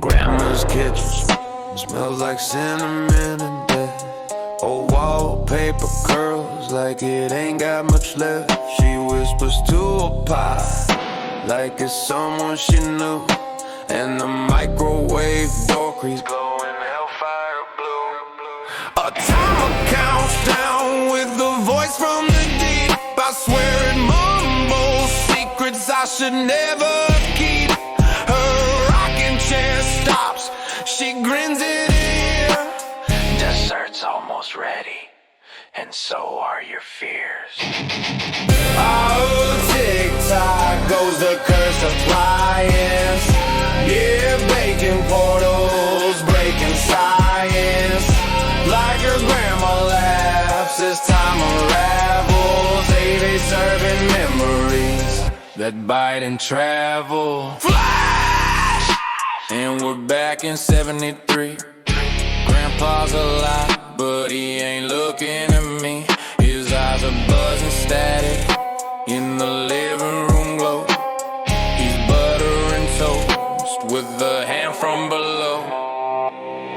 Grandma's kitchen smells like cinnamon and death. Old wallpaper curls like it ain't got much left. She whispers to a pie like it's someone she knew. And the microwave door creaks glowing hellfire blue. A timer counts down with the voice from the deep. I swear it mumbles secrets I should never keep. Her rocking chair stops, she grins in ear. Dessert's almost ready, and so are your fears. Oh, tick-tock goes the curse of appliance. Yeah, baking portals, breaking science. Like her grandma laughs as time unravels. AV serving memories that bite and travel. Flash! And we're back in 73. Grandpa's alive, but he ain't looking at me. His eyes are buzzing static in the living room glow. He's buttering toast with a hand from below.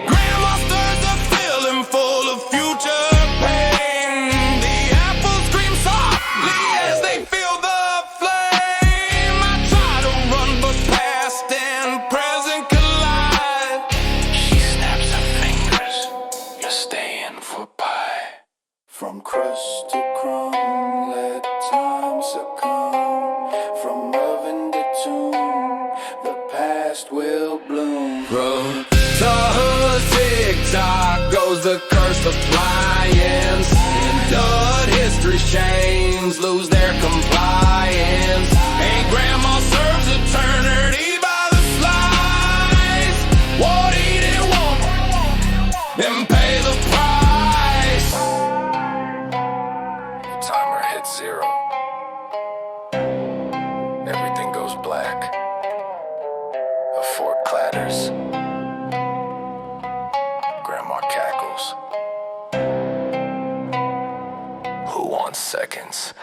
Grandma stirs a feeling full of future pain. The apples scream softly as they feel the flame. I try to run, but past and present collide. She snaps her fingers, you're staying for pie. From crust to crumb, let time succumb. From oven to tomb, the past will bloom. From tick-tock goes the cursed appliance. And dud history's chains lose their compliance. And grandma serves eternity by the slice. Won't eat it, won't, then pay the price. The timer hits 0. Everything goes black. A fork clatters. Grandma cackles. Who wants seconds?